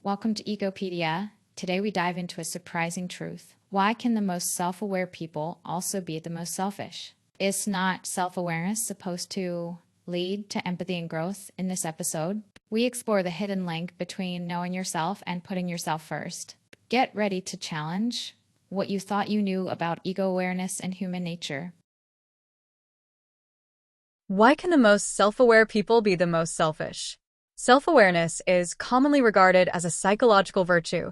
Welcome to Egopedia. Today we dive into a surprising truth. Why can the most self-aware people also be the most selfish? Is not self-awareness supposed to lead to empathy and growth? In this episode, we explore the hidden link between knowing yourself and putting yourself first. Get ready to challenge what you thought you knew about ego awareness and human nature. Why can the most self-aware people be the most selfish? Self-awareness is commonly regarded as a psychological virtue,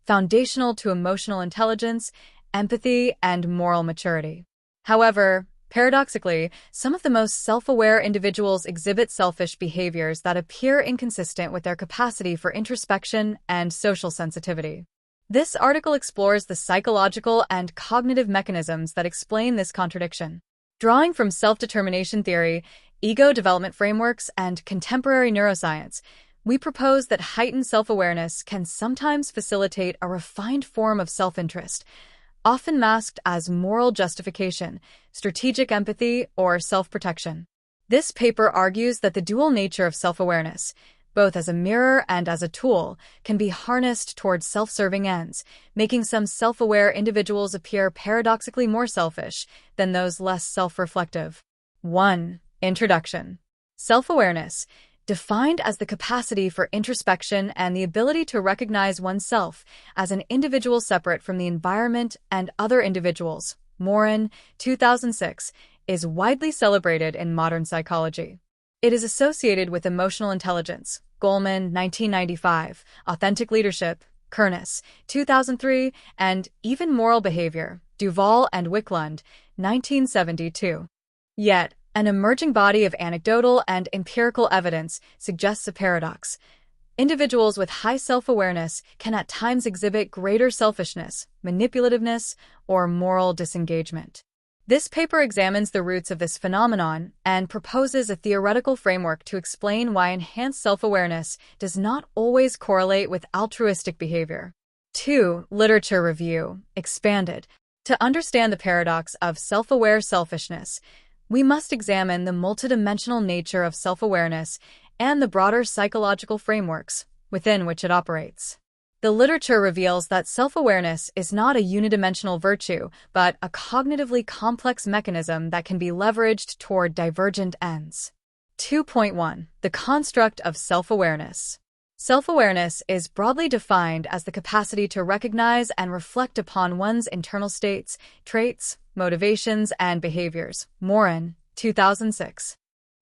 foundational to emotional intelligence, empathy, and moral maturity. However, paradoxically, some of the most self-aware individuals exhibit selfish behaviors that appear inconsistent with their capacity for introspection and social sensitivity. This article explores the psychological and cognitive mechanisms that explain this contradiction. Drawing from self-determination theory, ego development frameworks, and contemporary neuroscience, we propose that heightened self-awareness can sometimes facilitate a refined form of self-interest, often masked as moral justification, strategic empathy, or self-protection. This paper argues that the dual nature of self-awareness, both as a mirror and as a tool, can be harnessed towards self-serving ends, making some self-aware individuals appear paradoxically more selfish than those less self-reflective. 1. Introduction. Self-awareness, defined as the capacity for introspection and the ability to recognize oneself as an individual separate from the environment and other individuals, Morin, 2006, is widely celebrated in modern psychology. It is associated with emotional intelligence, Goleman, 1995, authentic leadership, Kernis, 2003, and even moral behavior, Duvall and Wicklund, 1972. Yet, an emerging body of anecdotal and empirical evidence suggests a paradox. Individuals with high self-awareness can at times exhibit greater selfishness, manipulativeness, or moral disengagement. This paper examines the roots of this phenomenon and proposes a theoretical framework to explain why enhanced self-awareness does not always correlate with altruistic behavior. 2. Literature review, expanded. To understand the paradox of self-aware selfishness, we must examine the multidimensional nature of self-awareness and the broader psychological frameworks within which it operates. The literature reveals that self-awareness is not a unidimensional virtue, but a cognitively complex mechanism that can be leveraged toward divergent ends. 2.1. The construct of self-awareness. Self-awareness is broadly defined as the capacity to recognize and reflect upon one's internal states, traits, motivations, and behaviors. Morin, 2006.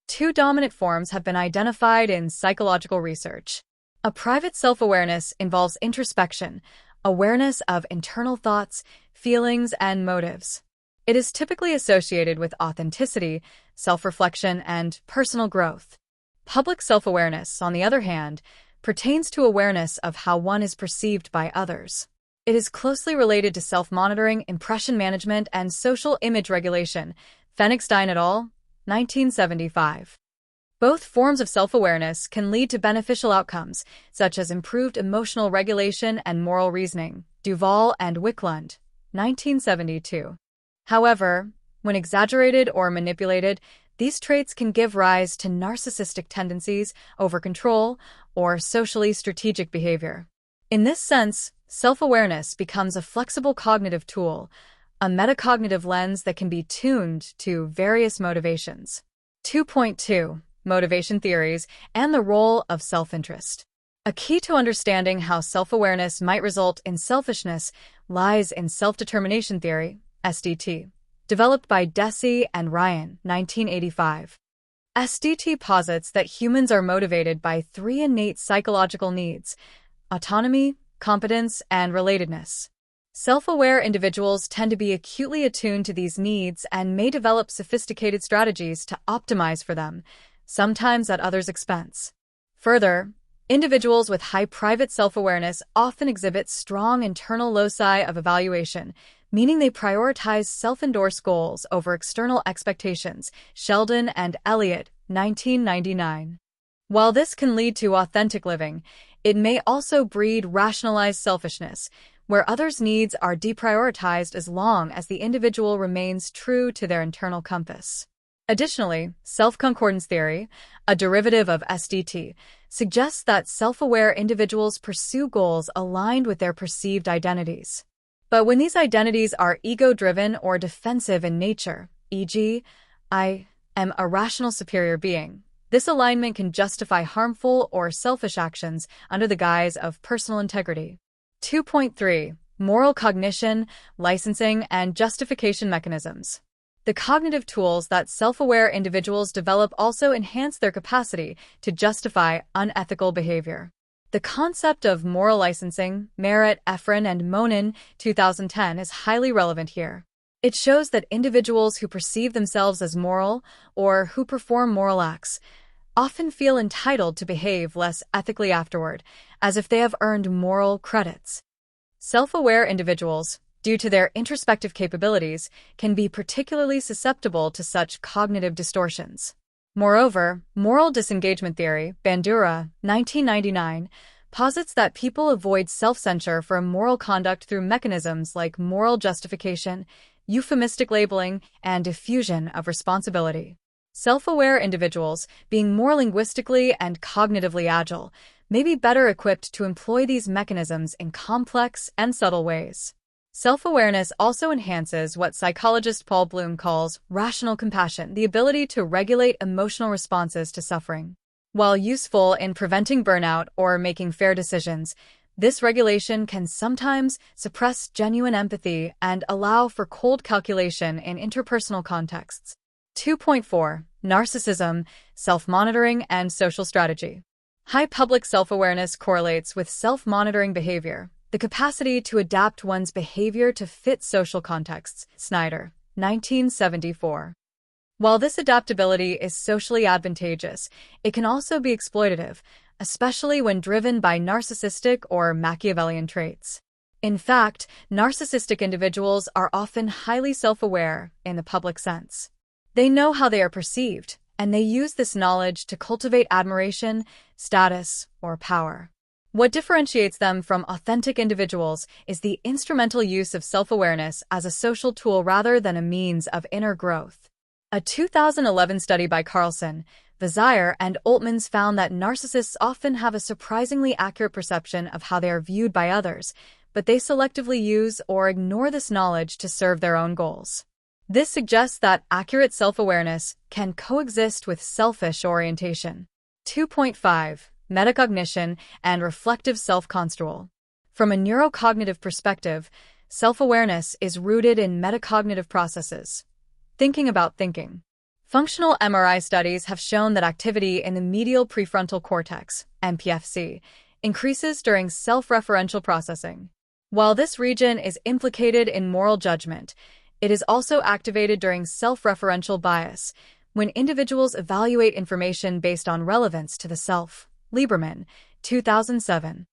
Two dominant forms have been identified in psychological research. A private self-awareness involves introspection, awareness of internal thoughts, feelings, and motives. It is typically associated with authenticity, self-reflection, and personal growth. Public self-awareness, on the other hand, pertains to awareness of how one is perceived by others. It is closely related to self-monitoring, impression management, and social image regulation. Fenigstein et al., 1975. Both forms of self-awareness can lead to beneficial outcomes, such as improved emotional regulation and moral reasoning. Duvall and Wicklund, 1972. However, when exaggerated or manipulated, these traits can give rise to narcissistic tendencies, over-control, or socially strategic behavior. In this sense, self-awareness becomes a flexible cognitive tool, a metacognitive lens that can be tuned to various motivations. 2.2. Motivation theories and the role of self-interest. A key to understanding how self-awareness might result in selfishness lies in self-determination theory, SDT, developed by Deci and Ryan, 1985. SDT posits that humans are motivated by three innate psychological needs: autonomy, competence, and relatedness. Self-aware individuals tend to be acutely attuned to these needs and may develop sophisticated strategies to optimize for them, sometimes at others' expense. Further, individuals with high private self-awareness often exhibit strong internal loci of evaluation, meaning they prioritize self-endorsed goals over external expectations. Sheldon and Elliott, 1999. While this can lead to authentic living, it may also breed rationalized selfishness, where others' needs are deprioritized as long as the individual remains true to their internal compass. Additionally, self-concordance theory, a derivative of SDT, suggests that self-aware individuals pursue goals aligned with their perceived identities. But when these identities are ego-driven or defensive in nature, e.g., I am a rational superior being, this alignment can justify harmful or selfish actions under the guise of personal integrity. 2.3. Moral cognition, licensing, and justification mechanisms. The cognitive tools that self-aware individuals develop also enhance their capacity to justify unethical behavior. The concept of moral licensing, Merritt, Efron, and Monin, 2010, is highly relevant here. It shows that individuals who perceive themselves as moral or who perform moral acts often feel entitled to behave less ethically afterward, as if they have earned moral credits. Self-aware individuals, due to their introspective capabilities, can be particularly susceptible to such cognitive distortions. Moreover, moral disengagement theory, Bandura, 1999, posits that people avoid self-censure for moral conduct through mechanisms like moral justification, euphemistic labeling, and diffusion of responsibility. Self-aware individuals, being more linguistically and cognitively agile, may be better equipped to employ these mechanisms in complex and subtle ways. Self-awareness also enhances what psychologist Paul Bloom calls rational compassion, the ability to regulate emotional responses to suffering. While useful in preventing burnout or making fair decisions, this regulation can sometimes suppress genuine empathy and allow for cold calculation in interpersonal contexts. 2.4. Narcissism, self-monitoring, and social strategy. High public self-awareness correlates with self-monitoring behavior, the capacity to adapt one's behavior to fit social contexts. Snyder, 1974. While this adaptability is socially advantageous, it can also be exploitative, especially when driven by narcissistic or Machiavellian traits. In fact, narcissistic individuals are often highly self-aware in the public sense. They know how they are perceived, and they use this knowledge to cultivate admiration, status, or power. What differentiates them from authentic individuals is the instrumental use of self-awareness as a social tool rather than a means of inner growth. A 2011 study by Carlson, Vazire, and Oltmans found that narcissists often have a surprisingly accurate perception of how they are viewed by others, but they selectively use or ignore this knowledge to serve their own goals. This suggests that accurate self-awareness can coexist with selfish orientation. 2.5. Metacognition and reflective self-construal. From a neurocognitive perspective, self-awareness is rooted in metacognitive processes. Thinking about thinking. Functional MRI studies have shown that activity in the medial prefrontal cortex, MPFC, increases during self-referential processing. While this region is implicated in moral judgment, it is also activated during self-referential bias, when individuals evaluate information based on relevance to the self. Lieberman, 2007.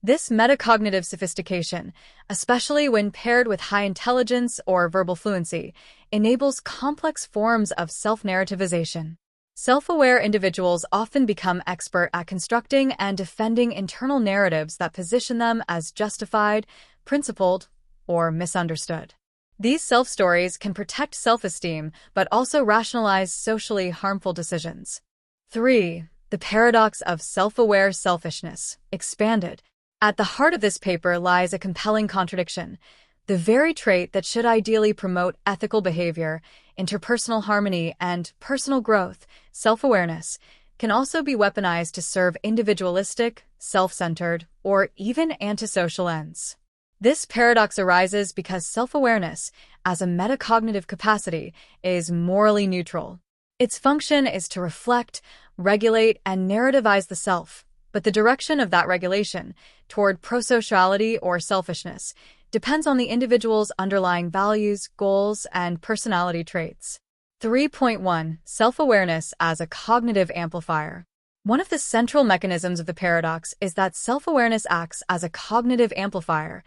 This metacognitive sophistication, especially when paired with high intelligence or verbal fluency, enables complex forms of self-narrativization. Self-aware individuals often become expert at constructing and defending internal narratives that position them as justified, principled, or misunderstood. These self-stories can protect self-esteem but also rationalize socially harmful decisions. 3. The paradox of self-aware selfishness, expanded. At the heart of this paper lies a compelling contradiction. The very trait that should ideally promote ethical behavior, interpersonal harmony, and personal growth, self-awareness, can also be weaponized to serve individualistic, self-centered, or even antisocial ends. This paradox arises because self-awareness, as a metacognitive capacity, is morally neutral. Its function is to reflect, regulate, and narrativize the self, but the direction of that regulation, toward prosociality or selfishness, depends on the individual's underlying values, goals, and personality traits. 3.1. Self-awareness as a cognitive amplifier. One of the central mechanisms of the paradox is that self-awareness acts as a cognitive amplifier.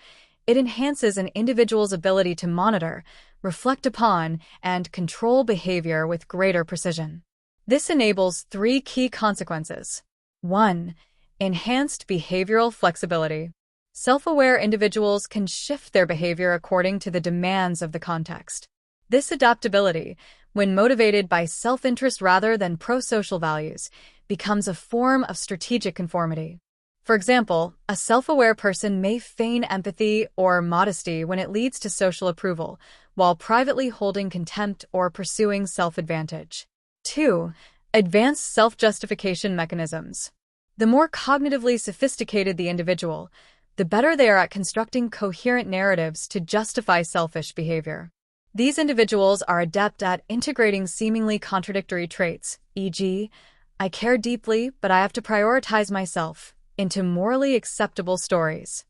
It enhances an individual's ability to monitor, reflect upon, and control behavior with greater precision. This enables three key consequences. 1. Enhanced behavioral flexibility. Self-aware individuals can shift their behavior according to the demands of the context. This adaptability, when motivated by self-interest rather than pro-social values, becomes a form of strategic conformity. For example, a self-aware person may feign empathy or modesty when it leads to social approval, while privately holding contempt or pursuing self-advantage. 2. Advanced self-justification mechanisms. The more cognitively sophisticated the individual, the better they are at constructing coherent narratives to justify selfish behavior. These individuals are adept at integrating seemingly contradictory traits, e.g., I care deeply, but I have to prioritize myself, into morally acceptable stories.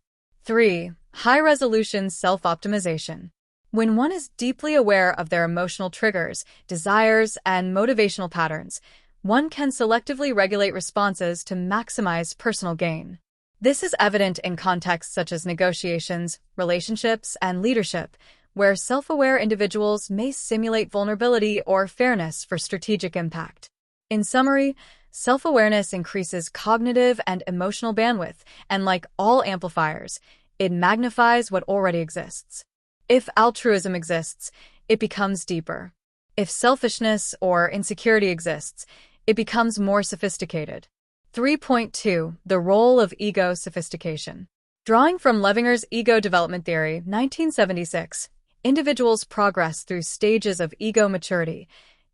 3. High-resolution self-optimization. When one is deeply aware of their emotional triggers, desires, and motivational patterns, one can selectively regulate responses to maximize personal gain. This is evident in contexts such as negotiations, relationships, and leadership, where self-aware individuals may simulate vulnerability or fairness for strategic impact. In summary, self-awareness increases cognitive and emotional bandwidth, and like all amplifiers, it magnifies what already exists. If altruism exists, it becomes deeper. If selfishness or insecurity exists, it becomes more sophisticated. 3.2. The role of ego sophistication. Drawing from Levinger's ego development theory, 1976, individuals progress through stages of ego maturity,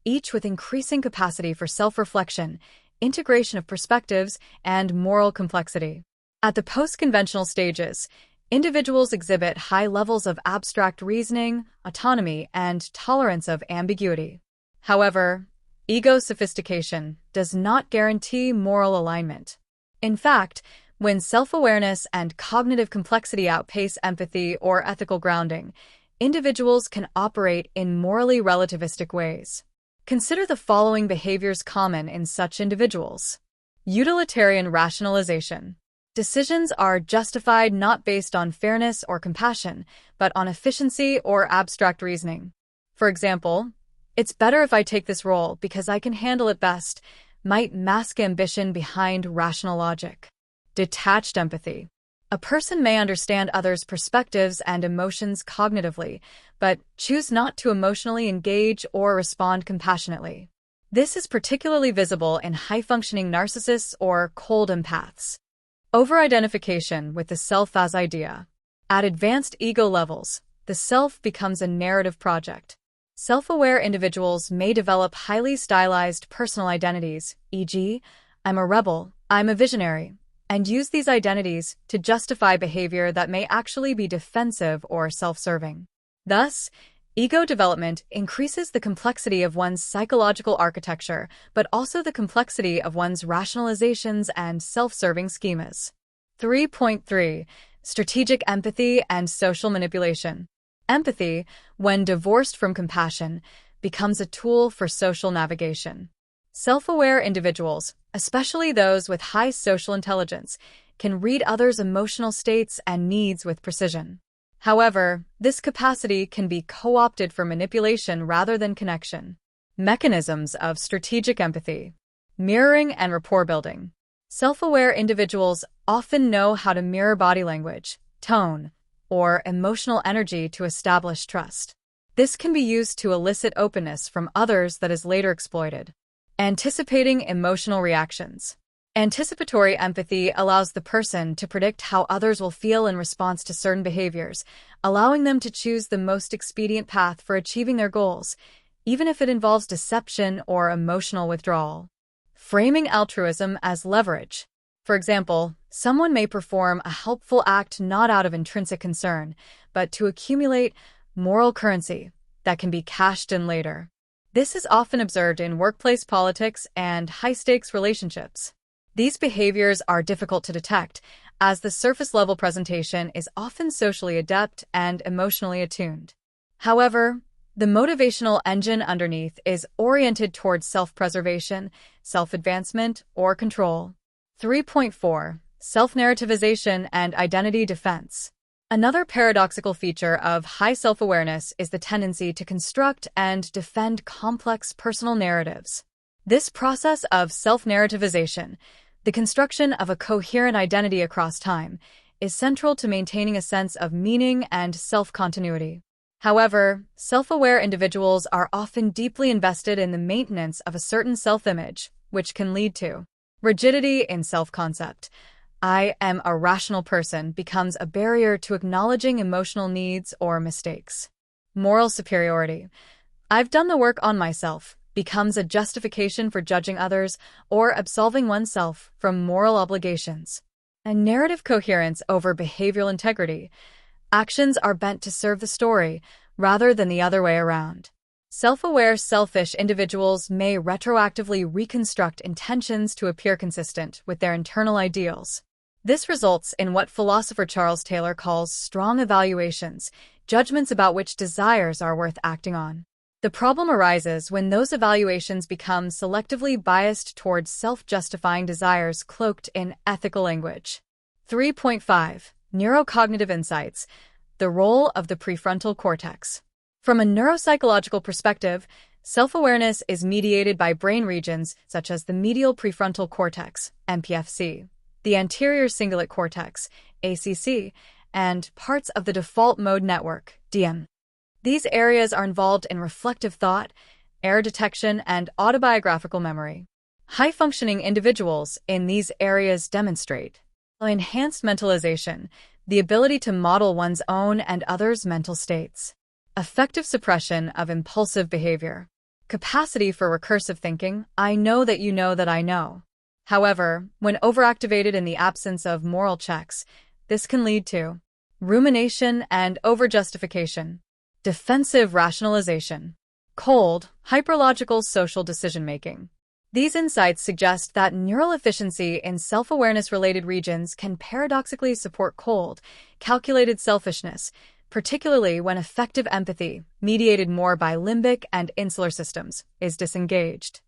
each with increasing capacity for self-reflection, integration of perspectives, and moral complexity. At the post-conventional stages, individuals exhibit high levels of abstract reasoning, autonomy, and tolerance of ambiguity. However, ego sophistication does not guarantee moral alignment. In fact, when self-awareness and cognitive complexity outpace empathy or ethical grounding, individuals can operate in morally relativistic ways. Consider the following behaviors common in such individuals. Utilitarian rationalization. Decisions are justified not based on fairness or compassion, but on efficiency or abstract reasoning. For example, it's better if I take this role because I can handle it best, might mask ambition behind rational logic. Detached empathy. A person may understand others' perspectives and emotions cognitively, but choose not to emotionally engage or respond compassionately. This is particularly visible in high-functioning narcissists or cold empaths. Over-identification with the self as idea. At advanced ego levels, the self becomes a narrative project. Self-aware individuals may develop highly stylized personal identities, e.g., I'm a rebel, I'm a visionary, and use these identities to justify behavior that may actually be defensive or self-serving. Thus, ego development increases the complexity of one's psychological architecture, but also the complexity of one's rationalizations and self-serving schemas. 3.3. Strategic empathy and social manipulation. Empathy, when divorced from compassion, becomes a tool for social navigation. Self-aware individuals, especially those with high social intelligence, can read others' emotional states and needs with precision. However, this capacity can be co-opted for manipulation rather than connection. Mechanisms of strategic empathy. Mirroring and rapport building. Self-aware individuals often know how to mirror body language, tone, or emotional energy to establish trust. This can be used to elicit openness from others that is later exploited. Anticipating emotional reactions. Anticipatory empathy allows the person to predict how others will feel in response to certain behaviors, allowing them to choose the most expedient path for achieving their goals, even if it involves deception or emotional withdrawal. Framing altruism as leverage. For example, someone may perform a helpful act not out of intrinsic concern, but to accumulate moral currency that can be cashed in later. This is often observed in workplace politics and high-stakes relationships. These behaviors are difficult to detect, as the surface-level presentation is often socially adept and emotionally attuned. However, the motivational engine underneath is oriented towards self-preservation, self-advancement, or control. 3.4. Self-narrativization and identity defense. Another paradoxical feature of high self-awareness is the tendency to construct and defend complex personal narratives. This process of self-narrativization, the construction of a coherent identity across time, is central to maintaining a sense of meaning and self-continuity. However, self-aware individuals are often deeply invested in the maintenance of a certain self-image, which can lead to rigidity in self-concept. "I am a rational person" becomes a barrier to acknowledging emotional needs or mistakes. Moral superiority. "I've done the work on myself" becomes a justification for judging others or absolving oneself from moral obligations. And narrative coherence over behavioral integrity. Actions are bent to serve the story rather than the other way around. Self-aware, selfish individuals may retroactively reconstruct intentions to appear consistent with their internal ideals. This results in what philosopher Charles Taylor calls strong evaluations, judgments about which desires are worth acting on. The problem arises when those evaluations become selectively biased towards self-justifying desires cloaked in ethical language. 3.5. Neurocognitive insights. The role of the prefrontal cortex. From a neuropsychological perspective, self-awareness is mediated by brain regions such as the medial prefrontal cortex, MPFC, the anterior cingulate cortex, ACC, and parts of the default mode network, DM. These areas are involved in reflective thought, error detection, and autobiographical memory. High-functioning individuals in these areas demonstrate enhanced mentalization, the ability to model one's own and others' mental states, effective suppression of impulsive behavior, capacity for recursive thinking, "I know that you know that I know." However, when overactivated in the absence of moral checks, this can lead to rumination and overjustification, defensive rationalization, cold, hyperlogical social decision-making. These insights suggest that neural efficiency in self-awareness-related regions can paradoxically support cold, calculated selfishness, particularly when effective empathy, mediated more by limbic and insular systems, is disengaged.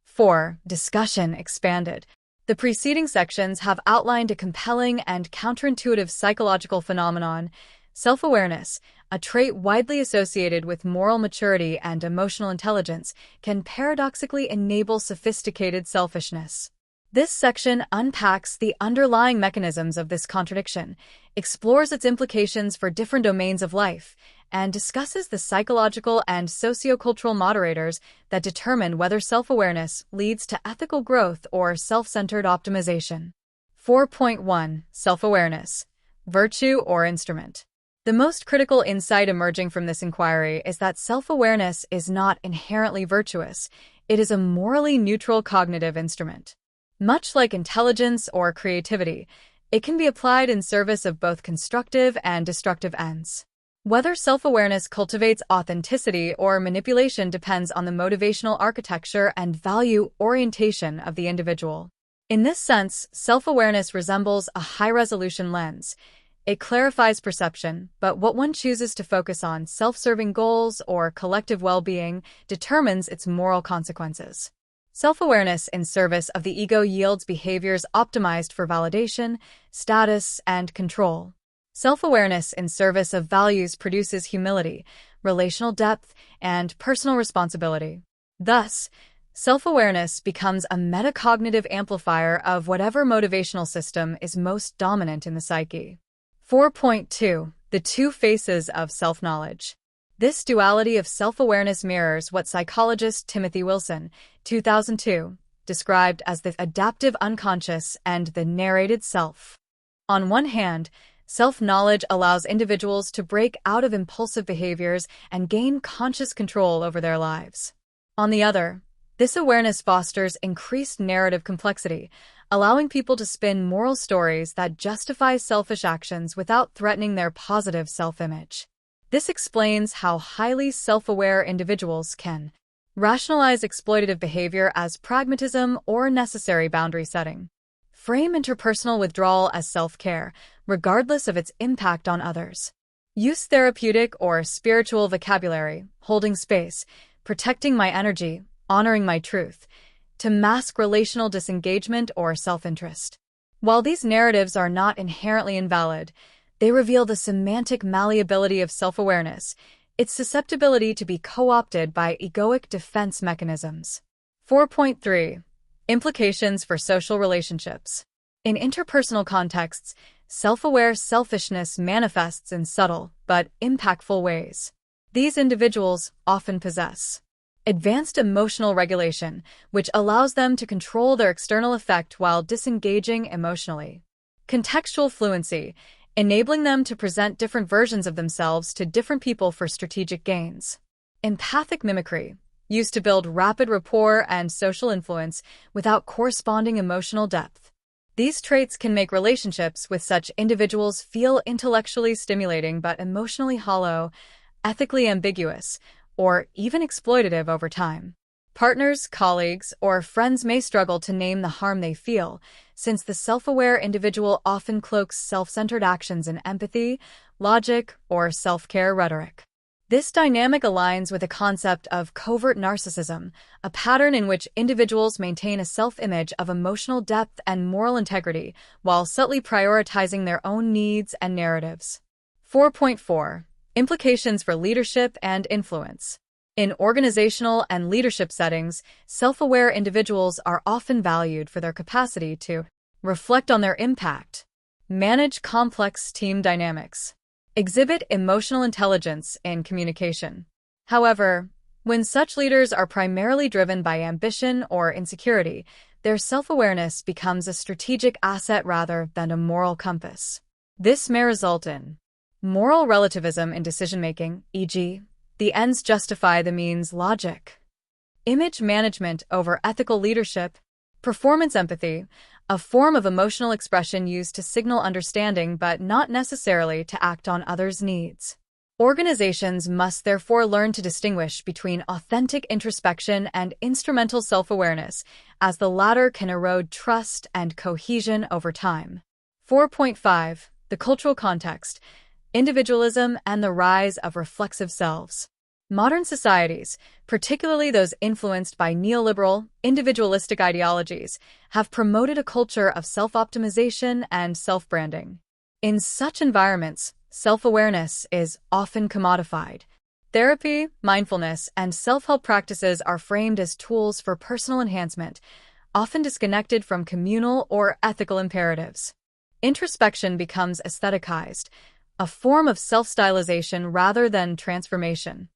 4. Discussion expanded. The preceding sections have outlined a compelling and counterintuitive psychological phenomenon: self-awareness, a trait widely associated with moral maturity and emotional intelligence, can paradoxically enable sophisticated selfishness. This section unpacks the underlying mechanisms of this contradiction, explores its implications for different domains of life, and discusses the psychological and sociocultural moderators that determine whether self-awareness leads to ethical growth or self-centered optimization. 4.1. Self-awareness. Virtue or instrument. The most critical insight emerging from this inquiry is that self-awareness is not inherently virtuous. It is a morally neutral cognitive instrument. Much like intelligence or creativity, it can be applied in service of both constructive and destructive ends. Whether self-awareness cultivates authenticity or manipulation depends on the motivational architecture and value orientation of the individual. In this sense, self-awareness resembles a high-resolution lens. It clarifies perception, but what one chooses to focus on, self-serving goals or collective well-being, determines its moral consequences. Self-awareness in service of the ego yields behaviors optimized for validation, status, and control. Self-awareness in service of values produces humility, relational depth, and personal responsibility. Thus, self-awareness becomes a metacognitive amplifier of whatever motivational system is most dominant in the psyche. 4.2. The two faces of self-knowledge. This duality of self-awareness mirrors what psychologist Timothy Wilson, 2002, described as the adaptive unconscious and the narrated self. On one hand, self-knowledge allows individuals to break out of impulsive behaviors and gain conscious control over their lives. On the other, this awareness fosters increased narrative complexity, allowing people to spin moral stories that justify selfish actions without threatening their positive self-image. This explains how highly self-aware individuals can rationalize exploitative behavior as pragmatism or necessary boundary setting, frame interpersonal withdrawal as self-care, regardless of its impact on others, use therapeutic or spiritual vocabulary, holding space, protecting my energy, honoring my truth, to mask relational disengagement or self-interest. While these narratives are not inherently invalid, they reveal the semantic malleability of self-awareness, its susceptibility to be co-opted by egoic defense mechanisms. 4.3. Implications for social relationships. In interpersonal contexts, self-aware selfishness manifests in subtle but impactful ways. These individuals often possess advanced emotional regulation, which allows them to control their external effect while disengaging emotionally. Contextual fluency, enabling them to present different versions of themselves to different people for strategic gains. Empathic mimicry, used to build rapid rapport and social influence without corresponding emotional depth. These traits can make relationships with such individuals feel intellectually stimulating but emotionally hollow, ethically ambiguous, or even exploitative over time. Partners, colleagues, or friends may struggle to name the harm they feel, since the self-aware individual often cloaks self-centered actions in empathy, logic, or self-care rhetoric. This dynamic aligns with the concept of covert narcissism, a pattern in which individuals maintain a self-image of emotional depth and moral integrity while subtly prioritizing their own needs and narratives. 4.4. Implications for leadership and influence. In organizational and leadership settings, self-aware individuals are often valued for their capacity to reflect on their impact, manage complex team dynamics, exhibit emotional intelligence in communication. However, when such leaders are primarily driven by ambition or insecurity, their self-awareness becomes a strategic asset rather than a moral compass. This may result in moral relativism in decision-making, e.g., the ends justify the means logic. Image management over ethical leadership. Performance empathy, a form of emotional expression used to signal understanding but not necessarily to act on others' needs. Organizations must therefore learn to distinguish between authentic introspection and instrumental self-awareness, as the latter can erode trust and cohesion over time. 4.5. The cultural context. Individualism and the rise of reflexive selves. Modern societies, particularly those influenced by neoliberal, individualistic ideologies, have promoted a culture of self-optimization and self-branding. In such environments, self-awareness is often commodified. Therapy, mindfulness, and self-help practices are framed as tools for personal enhancement, often disconnected from communal or ethical imperatives. Introspection becomes aestheticized, a form of self-stylization rather than transformation.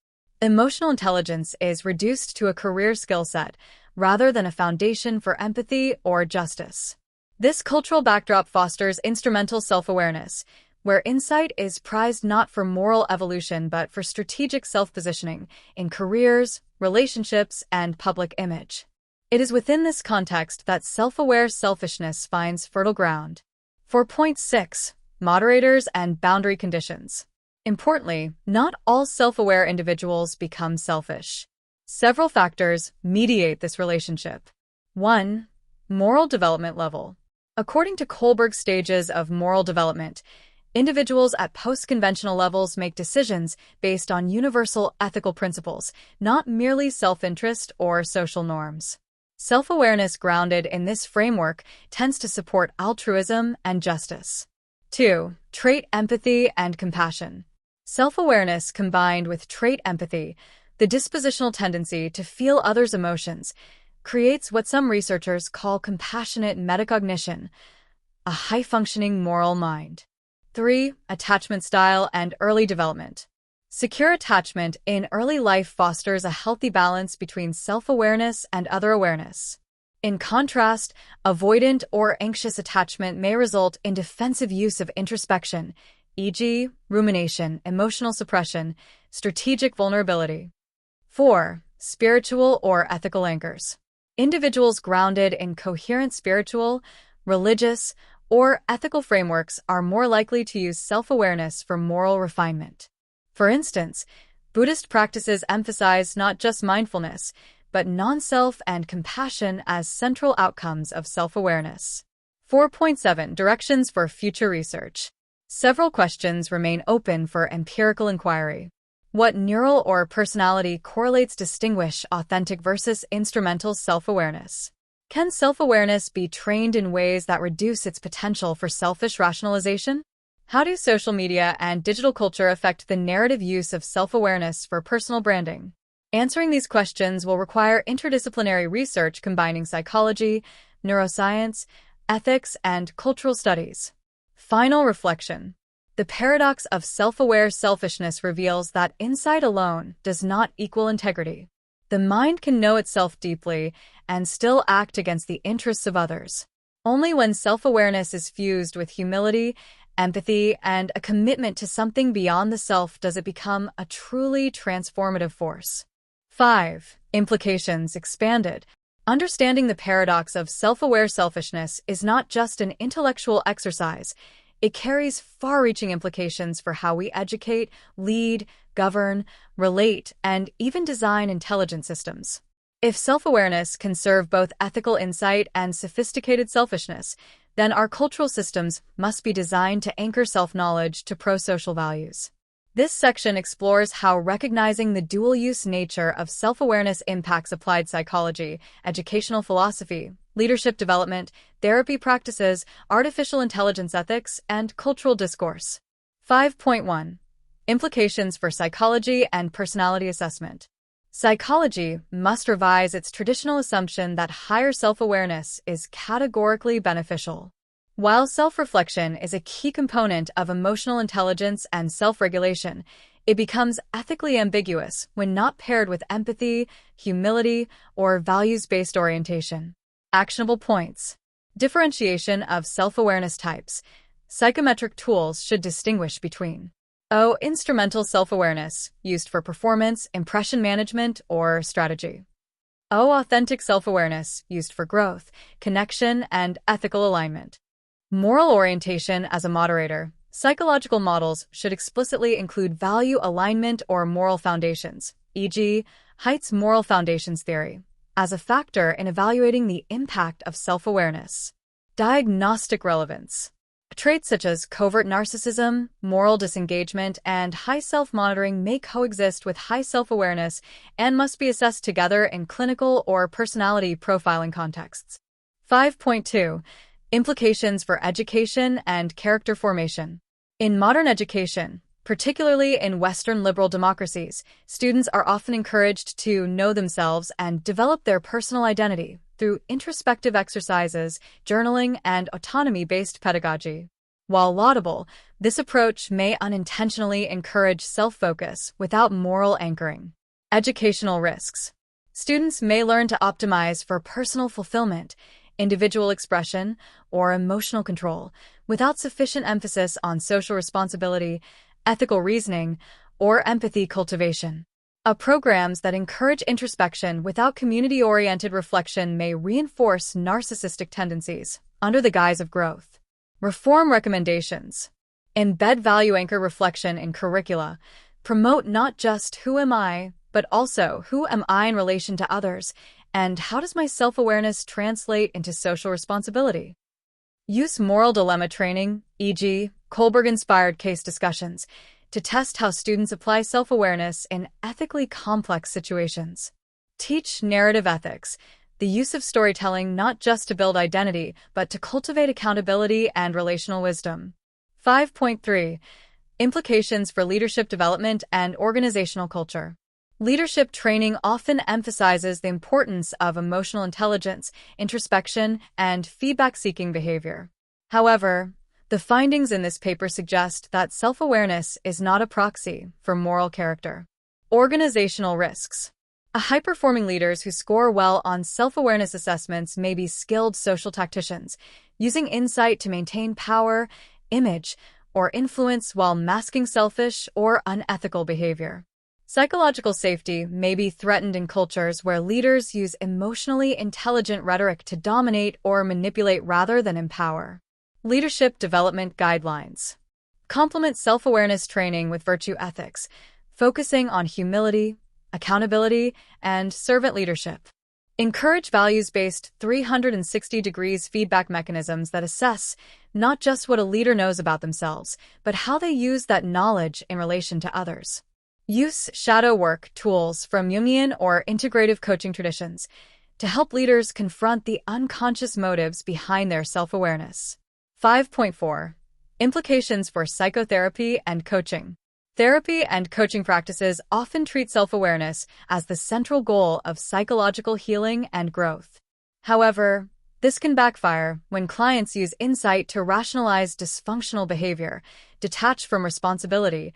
Emotional intelligence is reduced to a career skill set rather than a foundation for empathy or justice. This cultural backdrop fosters instrumental self-awareness, where insight is prized not for moral evolution but for strategic self-positioning in careers, relationships, and public image. It is within this context that self-aware selfishness finds fertile ground. 4.6. Moderators and boundary conditions. Importantly, not all self-aware individuals become selfish. Several factors mediate this relationship. 1. Moral development level. According to Kohlberg's stages of moral development, individuals at post-conventional levels make decisions based on universal ethical principles, not merely self-interest or social norms. Self-awareness grounded in this framework tends to support altruism and justice. 2. Trait empathy and compassion. Self-awareness combined with trait empathy, the dispositional tendency to feel others' emotions, creates what some researchers call compassionate metacognition, a high-functioning moral mind. 3. Attachment style and early development. Secure attachment in early life fosters a healthy balance between self-awareness and other awareness. In contrast, avoidant or anxious attachment may result in defensive use of introspection, e.g., rumination, emotional suppression, strategic vulnerability. 4. Spiritual or ethical anchors. Individuals grounded in coherent spiritual, religious, or ethical frameworks are more likely to use self-awareness for moral refinement. For instance, Buddhist practices emphasize not just mindfulness, but non-self and compassion as central outcomes of self-awareness. 4.7. Directions for future research. Several questions remain open for empirical inquiry. What neural or personality correlates distinguish authentic versus instrumental self-awareness? Can self-awareness be trained in ways that reduce its potential for selfish rationalization? How do social media and digital culture affect the narrative use of self-awareness for personal branding? Answering these questions will require interdisciplinary research combining psychology, neuroscience, ethics, and cultural studies. Final reflection. The paradox of self-aware selfishness reveals that insight alone does not equal integrity. The mind can know itself deeply and still act against the interests of others. Only when self-awareness is fused with humility, empathy, and a commitment to something beyond the self does it become a truly transformative force. 5. Implications expanded. Understanding the paradox of self-aware selfishness is not just an intellectual exercise. It carries far-reaching implications for how we educate, lead, govern, relate, and even design intelligent systems. If self-awareness can serve both ethical insight and sophisticated selfishness, then our cultural systems must be designed to anchor self-knowledge to pro-social values. This section explores how recognizing the dual-use nature of self-awareness impacts applied psychology, educational philosophy, leadership development, therapy practices, artificial intelligence ethics, and cultural discourse. 5.1. Implications for psychology and personality assessment. Psychology must revise its traditional assumption that higher self-awareness is categorically beneficial. While self-reflection is a key component of emotional intelligence and self-regulation, it becomes ethically ambiguous when not paired with empathy, humility, or values-based orientation. Actionable points. Differentiation of self-awareness types. Psychometric tools should distinguish between instrumental self-awareness, used for performance, impression management, or strategy. Authentic self-awareness, used for growth, connection, and ethical alignment. Moral orientation as a moderator. Psychological models should explicitly include value alignment or moral foundations, e.g., Height's moral foundations theory, as a factor in evaluating the impact of self-awareness. Diagnostic relevance. Traits such as covert narcissism, moral disengagement, and high self-monitoring may coexist with high self-awareness and must be assessed together in clinical or personality profiling contexts. 5.2. Implications for education and character formation. In modern education, particularly in Western liberal democracies, students are often encouraged to know themselves and develop their personal identity through introspective exercises, journaling, and autonomy-based pedagogy. While laudable, this approach may unintentionally encourage self-focus without moral anchoring. Educational risks. Students may learn to optimize for personal fulfillment, individual expression, or emotional control, without sufficient emphasis on social responsibility, ethical reasoning, or empathy cultivation. Programs that encourage introspection without community-oriented reflection may reinforce narcissistic tendencies under the guise of growth. Reform recommendations. Embed value-anchored reflection in curricula. Promote not just who am I, but also who am I in relation to others, and how does my self-awareness translate into social responsibility? Use moral dilemma training, e.g., Kohlberg-inspired case discussions, to test how students apply self-awareness in ethically complex situations. Teach narrative ethics, the use of storytelling not just to build identity, but to cultivate accountability and relational wisdom. 5.3. Implications for leadership development and organizational culture. Leadership training often emphasizes the importance of emotional intelligence, introspection, and feedback-seeking behavior. However, the findings in this paper suggest that self-awareness is not a proxy for moral character. Organizational risks. High-performing leaders who score well on self-awareness assessments may be skilled social tacticians, using insight to maintain power, image, or influence while masking selfish or unethical behavior. Psychological safety may be threatened in cultures where leaders use emotionally intelligent rhetoric to dominate or manipulate rather than empower. Leadership development guidelines. Complement self-awareness training with virtue ethics, focusing on humility, accountability, and servant leadership. Encourage values-based 360 degrees feedback mechanisms that assess not just what a leader knows about themselves, but how they use that knowledge in relation to others. Use shadow work tools from Jungian or integrative coaching traditions to help leaders confront the unconscious motives behind their self-awareness. 5.4. Implications for psychotherapy and coaching. Therapy and coaching practices often treat self-awareness as the central goal of psychological healing and growth. However, this can backfire when clients use insight to rationalize dysfunctional behavior, detach from responsibility,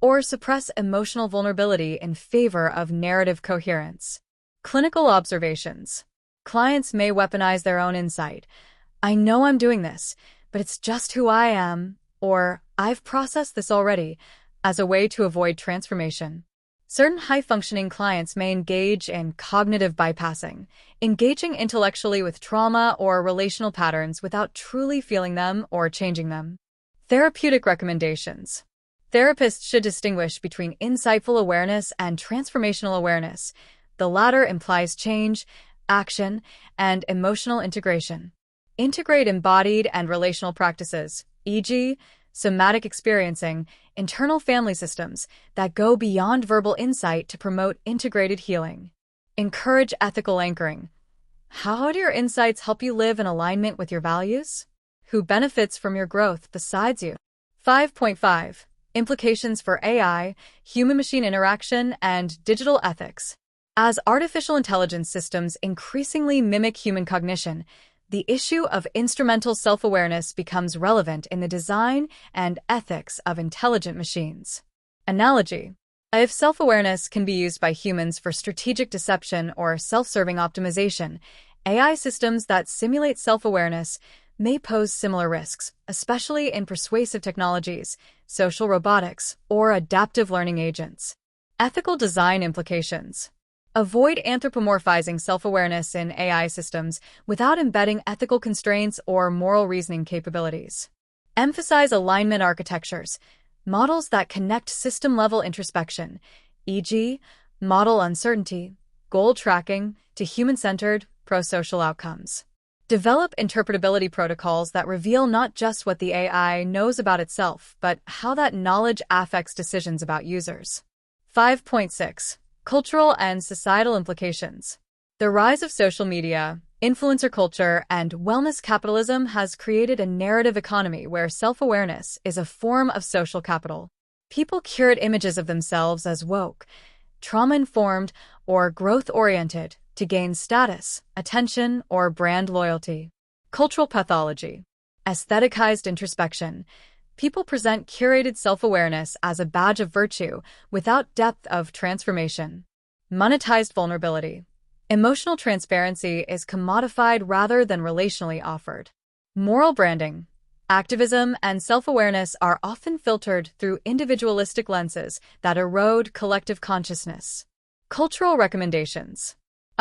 or suppress emotional vulnerability in favor of narrative coherence. Clinical observations. Clients may weaponize their own insight. I know I'm doing this, but it's just who I am, or I've processed this already, as a way to avoid transformation. Certain high-functioning clients may engage in cognitive bypassing, engaging intellectually with trauma or relational patterns without truly feeling them or changing them. Therapeutic recommendations. Therapists should distinguish between insightful awareness and transformational awareness. The latter implies change, action, and emotional integration. Integrate embodied and relational practices, e.g., somatic experiencing, internal family systems that go beyond verbal insight to promote integrated healing. Encourage ethical anchoring. How do your insights help you live in alignment with your values? Who benefits from your growth besides you? 5.5. Implications for AI, human-machine interaction, and digital ethics. As artificial intelligence systems increasingly mimic human cognition, the issue of instrumental self-awareness becomes relevant in the design and ethics of intelligent machines. Analogy. If self-awareness can be used by humans for strategic deception or self-serving optimization, AI systems that simulate self-awareness may pose similar risks, especially in persuasive technologies, social robotics, or adaptive learning agents. Ethical design implications. Avoid anthropomorphizing self-awareness in AI systems without embedding ethical constraints or moral reasoning capabilities. Emphasize alignment architectures, models that connect system-level introspection, e.g., model uncertainty, goal tracking, to human-centered, pro-social outcomes. Develop interpretability protocols that reveal not just what the AI knows about itself, but how that knowledge affects decisions about users. 5.6. Cultural and societal implications. The rise of social media, influencer culture, and wellness capitalism has created a narrative economy where self-awareness is a form of social capital. People curate images of themselves as woke, trauma-informed, or growth-oriented to gain status, attention, or brand loyalty. Cultural pathology. Aestheticized introspection. People present curated self-awareness as a badge of virtue without depth of transformation. Monetized vulnerability. Emotional transparency is commodified rather than relationally offered. Moral branding. Activism and self-awareness are often filtered through individualistic lenses that erode collective consciousness. Cultural recommendations.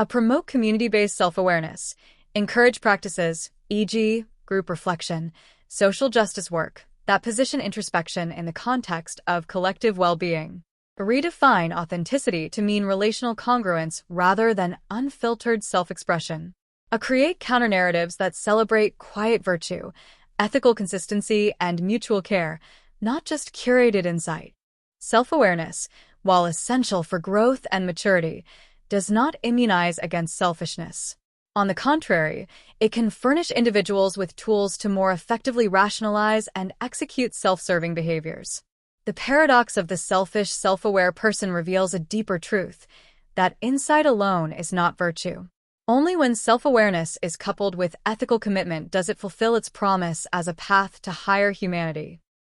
Promote community-based self-awareness. Encourage practices, e.g., group reflection, social justice work, that position introspection in the context of collective well-being. Redefine authenticity to mean relational congruence rather than unfiltered self-expression. Create counter-narratives that celebrate quiet virtue, ethical consistency, and mutual care, not just curated insight. Self-awareness, while essential for growth and maturity, does not immunize against selfishness. On the contrary, it can furnish individuals with tools to more effectively rationalize and execute self-serving behaviors. The paradox of the selfish, self-aware person reveals a deeper truth, that insight alone is not virtue. Only when self-awareness is coupled with ethical commitment does it fulfill its promise as a path to higher humanity.